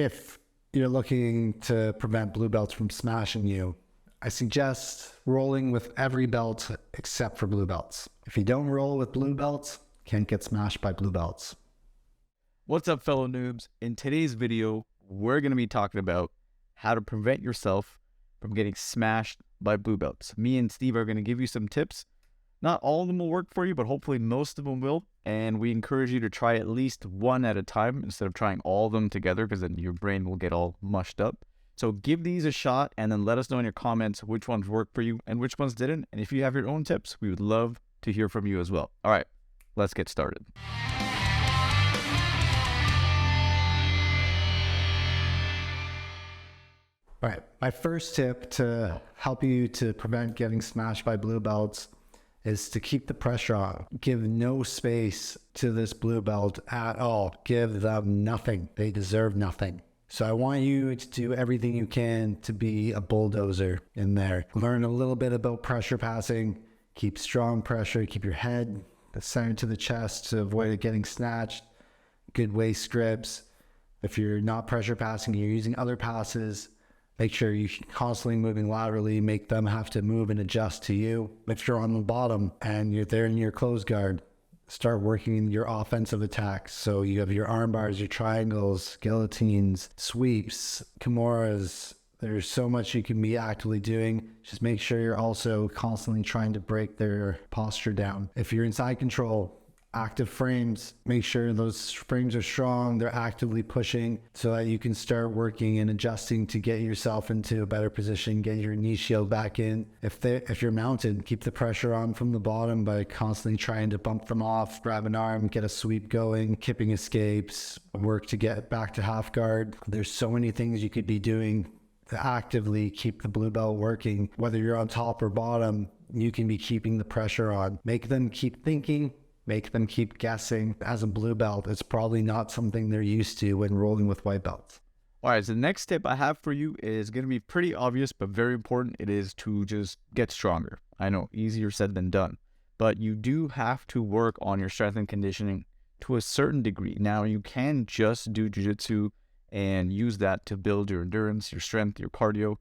if you're looking to prevent blue belts from smashing you, I suggest rolling with every belt except for blue belts. If you don't roll with blue belts, you can't get smashed by blue belts. What's up, fellow noobs? In today's video, we're going to be talking about how to prevent yourself from getting smashed by blue belts. Me and Steve are going to give you some tips. Not all of them will work for you, but hopefully most of them will. And we encourage you to try at least one at a time instead of trying all of them together, because then your brain will get all mushed up. So give these a shot and then let us know in your comments which ones worked for you and which ones didn't. And if you have your own tips, we would love to hear from you as well. All right, let's get started. All right, my first tip to help you to prevent getting smashed by blue belts is to keep the pressure on. Give no space to this blue belt at all. Give them nothing. They deserve nothing. So I want you to do everything you can to be a bulldozer in there. Learn a little bit about pressure passing. Keep strong pressure. Keep your head centered to the chest to avoid it getting snatched. Good waist grips. If you're not pressure passing, you're using other passes, make sure you're constantly moving laterally, make them have to move and adjust to you. If you're on the bottom and you're there in your closed guard, start working your offensive attacks. So you have your arm bars, your triangles, guillotines, sweeps, kimuras. There's so much you can be actively doing. Just make sure you're also constantly trying to break their posture down. If you're inside control, active frames, make sure those frames are strong, they're actively pushing so that you can start working and adjusting to get yourself into a better position, get your knee shield back in. If you're mounted, keep the pressure on from the bottom by constantly trying to bump them off, grab an arm, get a sweep going, kipping escapes, work to get back to half guard. There's so many things you could be doing to actively keep the blue belt working. Whether you're on top or bottom, you can be keeping the pressure on. Make them keep thinking, make them keep guessing. As a blue belt, it's probably not something they're used to when rolling with white belts. All right, so the next tip I have for you is going to be pretty obvious, but very important. It is to just get stronger. I know, easier said than done, but you do have to work on your strength and conditioning to a certain degree. Now, you can just do jiu-jitsu and use that to build your endurance, your strength, your cardio.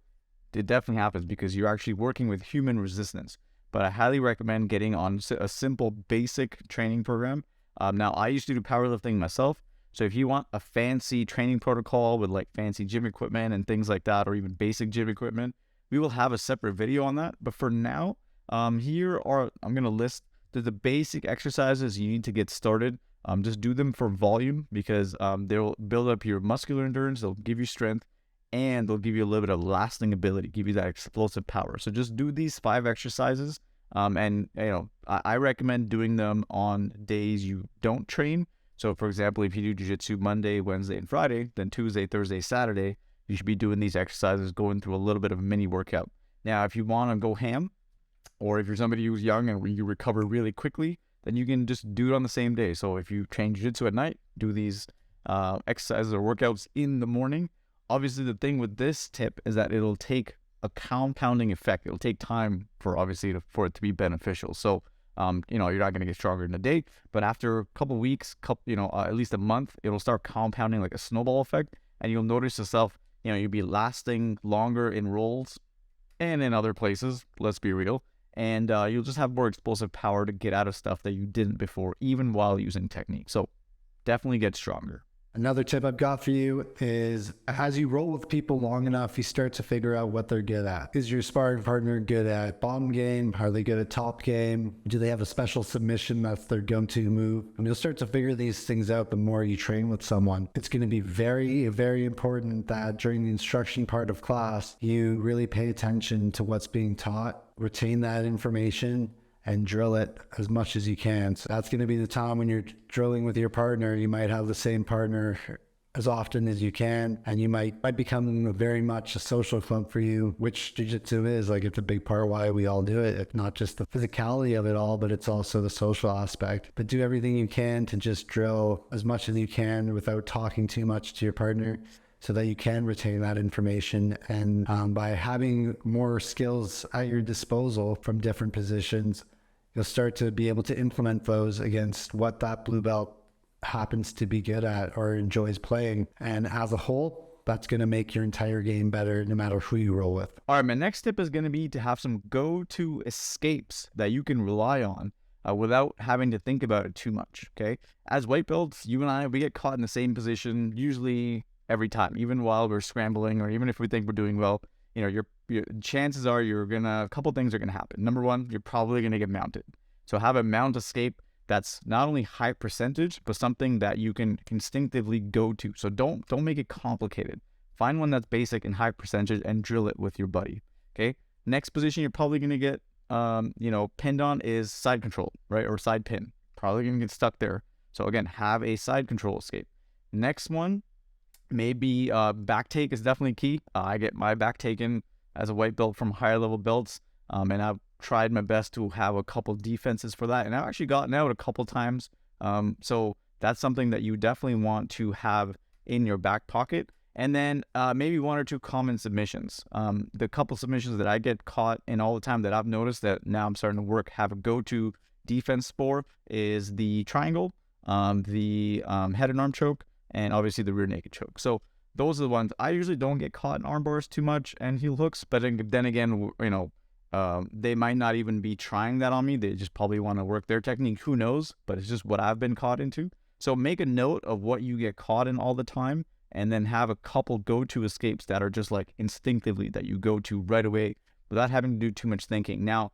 It definitely happens because you're actually working with human resistance. But I highly recommend getting on a simple basic training program. Now, I used to do powerlifting myself. So if you want a fancy training protocol with like fancy gym equipment and things like that, or even basic gym equipment, we will have a separate video on that. But for now, I'm going to list the basic exercises you need to get started. Just do them for volume because they'll build up your muscular endurance, they'll give you strength, and they'll give you a little bit of lasting ability, give you that explosive power. So just do these 5 exercises. And I recommend doing them on days you don't train. So for example, if you do jiu-jitsu Monday, Wednesday, and Friday, then Tuesday, Thursday, Saturday, you should be doing these exercises, going through a little bit of a mini workout. Now, if you want to go ham, or if you're somebody who's young and you recover really quickly, then you can just do it on the same day. So if you train jiu-jitsu at night, do these exercises or workouts in the morning. Obviously, the thing with this tip is that it'll take a compounding effect. It'll take time for for it to be beneficial. So, you're not going to get stronger in a day, but after a couple of weeks, at least a month, it'll start compounding like a snowball effect, and you'll notice yourself, you'll be lasting longer in rolls and in other places. Let's be real. And you'll just have more explosive power to get out of stuff that you didn't before, even while using technique. So definitely get stronger. Another tip I've got for you is as you roll with people long enough, you start to figure out what they're good at. Is your sparring partner good at bottom game? Are they good at top game? Do they have a special submission that's their go-to move? And you'll start to figure these things out the more you train with someone. It's going to be very, very important that during the instruction part of class, you really pay attention to what's being taught, retain that information, and drill it as much as you can. So that's going to be the time when you're drilling with your partner. You might have the same partner as often as you can, and you might become very much a social club for you, which jiu-jitsu is. Like, it's a big part of why we all do it. It's not just the physicality of it all, but it's also the social aspect. But do everything you can to just drill as much as you can without talking too much to your partner, so that you can retain that information. And by having more skills at your disposal from different positions, you'll start to be able to implement those against what that blue belt happens to be good at or enjoys playing. And as a whole, That's going to make your entire game better no matter who you roll with. All right, my next tip is going to be to have some go-to escapes that you can rely on without having to think about it too much, okay? As white belts, you and I, we get caught in the same position usually every time, even while we're scrambling or even if we think we're doing well. You know, your chances are a couple things are going to happen. Number one, you're probably going to get mounted. So have a mount escape that's not only high percentage, but something that you can instinctively go to. So don't make it complicated. Find one that's basic and high percentage and drill it with your buddy, okay? Next position you're probably going to get pinned on is side control, right? Or side pin. Probably going to get stuck there. So again, have a side control escape. Next one, maybe back take is definitely key. I get my back taken as a white belt from higher level belts, and I've tried my best to have a couple defenses for that, and I've actually gotten out a couple times. So that's something that you definitely want to have in your back pocket. And then maybe one or two common submissions. The couple submissions that I get caught in all the time that I've noticed that now I'm starting to have a go-to defense for is the triangle, the head and arm choke, and obviously the rear naked choke. So those are the ones. I usually don't get caught in arm bars too much and heel hooks, but then again, they might not even be trying that on me. They just probably want to work their technique. Who knows? But it's just what I've been caught into. So make a note of what you get caught in all the time, and then have a couple go-to escapes that are just like instinctively that you go to right away without having to do too much thinking. Now,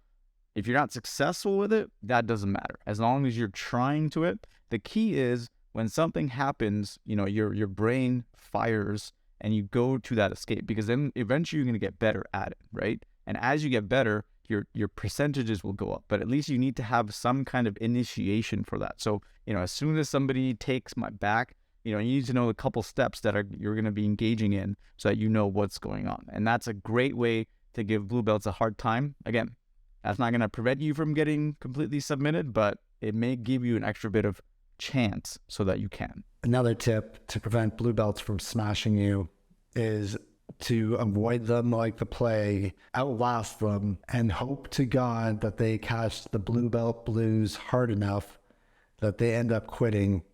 if you're not successful with it, that doesn't matter. As long as you're trying to it, the key is when something happens, your brain fires and you go to that escape, because then eventually you're going to get better at it, right? And as you get better, your percentages will go up, but at least you need to have some kind of initiation for that. So, as soon as somebody takes my back, you need to know a couple steps that you're going to be engaging in so that you know what's going on. And that's a great way to give blue belts a hard time. Again, that's not going to prevent you from getting completely submitted, but it may give you an extra bit of chance so that you can. Another tip to prevent blue belts from smashing you is to avoid them like the plague, outlast them, and hope to God that they catch the blue belt blues hard enough that they end up quitting.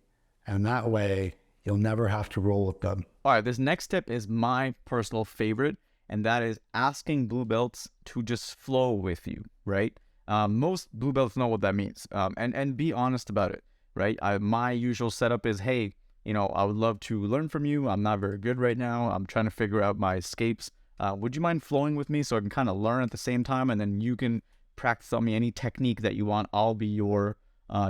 And that way, you'll never have to roll with them. All right, this next tip is my personal favorite, and that is asking blue belts to just flow with you, right? Most blue belts know what that means, and be honest about it, right? My usual setup is, hey, I would love to learn from you. I'm not very good right now. I'm trying to figure out my escapes. Would you mind flowing with me so I can kind of learn at the same time, and then you can practice on me any technique that you want. I'll be your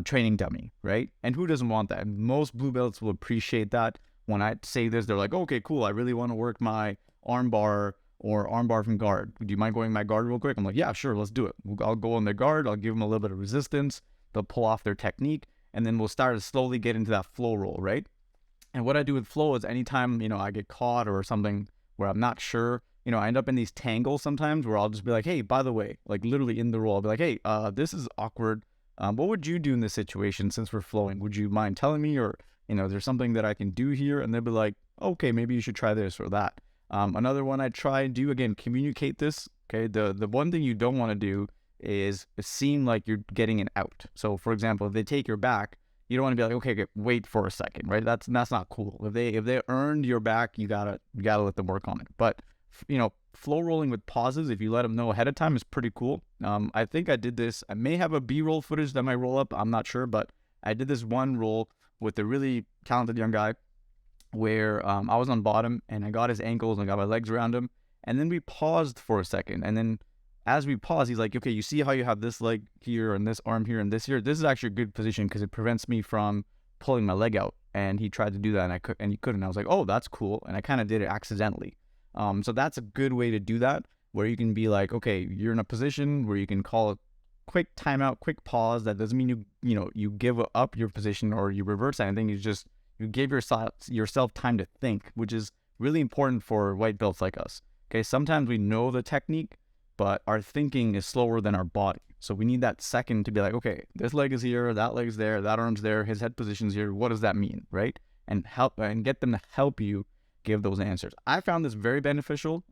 training dummy, right? And who doesn't want that? Most blue belts will appreciate that. When I say this, they're like, okay, cool. I really want to work my arm bar or arm bar from guard. Do you mind going my guard real quick? I'm like, yeah, sure, let's do it. I'll go on their guard. I'll give them a little bit of resistance. They'll pull off their technique, and then we'll start to slowly get into that flow roll, right? And what I do with flow is anytime, I get caught or something where I'm not sure, I end up in these tangles sometimes where I'll just be like, hey, by the way, like literally in the roll, I'll be like, hey, this is awkward. What would you do in this situation since we're flowing? Would you mind telling me, or, there's something that I can do here? And they'll be like, okay, maybe you should try this or that. Another one I try and do, again, communicate this. Okay. The one thing you don't want to do is seem like you're getting an out. So for example, if they take your back, you don't want to be like, okay, wait for a second, right? That's not cool. If they earned your back, you gotta let them work on it. But flow rolling with pauses, if you let them know ahead of time, is pretty cool. I think I did this. I may have a B-roll footage that might roll up. I'm not sure, but I did this one roll with a really talented young guy where I was on bottom and I got his ankles and I got my legs around him, and then we paused for a second, and then as we pause, he's like, okay, you see how you have this leg here and this arm here and this here? This is actually a good position because it prevents me from pulling my leg out. And he tried to do that and he couldn't. I was like, oh, that's cool. And I kind of did it accidentally. So that's a good way to do that, where you can be like, okay, you're in a position where you can call a quick timeout, quick pause. That doesn't mean you give up your position or you reverse anything. You give yourself time to think, which is really important for white belts like us. Okay, sometimes we know the technique, but our thinking is slower than our body. So we need that second to be like, okay, this leg is here, that leg's there, that arm's there, his head position's here. What does that mean, right? And get them to help you give those answers. I found this very beneficial.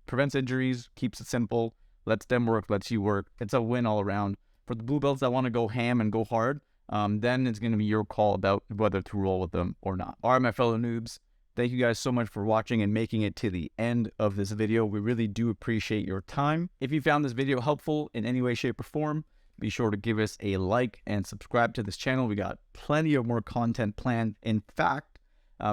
Prevents injuries, keeps it simple, lets them work, lets you work. It's a win all around. For the blue belts that want to go ham and go hard, then it's going to be your call about whether to roll with them or not. All right, my fellow noobs, Thank you guys so much for watching and making it to the end of this video. We really do appreciate your time. If you found this video helpful in any way, shape, or form, be sure to give us a like and subscribe to this channel. We got plenty of more content planned. In fact,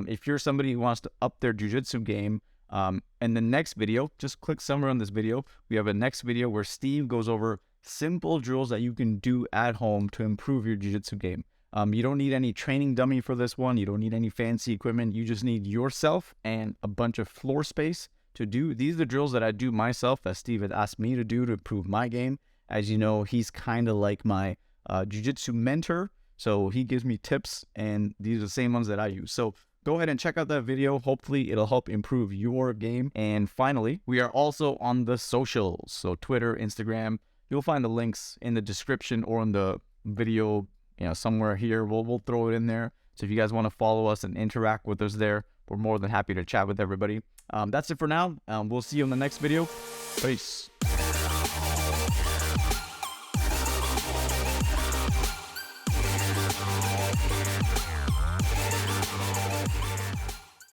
if you're somebody who wants to up their jiu-jitsu game, in the next video, just click somewhere on this video. We have a next video where Steve goes over simple drills that you can do at home to improve your jiu-jitsu game. You don't need any training dummy for this one. You don't need any fancy equipment. You just need yourself and a bunch of floor space to do. These are the drills that I do myself that Steve had asked me to do to improve my game. As you know, he's kind of like my jiu-jitsu mentor. So he gives me tips, and these are the same ones that I use. So go ahead and check out that video. Hopefully it'll help improve your game. And finally, we are also on the socials. So Twitter, Instagram, you'll find the links in the description or in the video, somewhere here. We'll throw it in there. So if you guys want to follow us and interact with us there, we're more than happy to chat with everybody. That's it for now. We'll see you in the next video. Peace.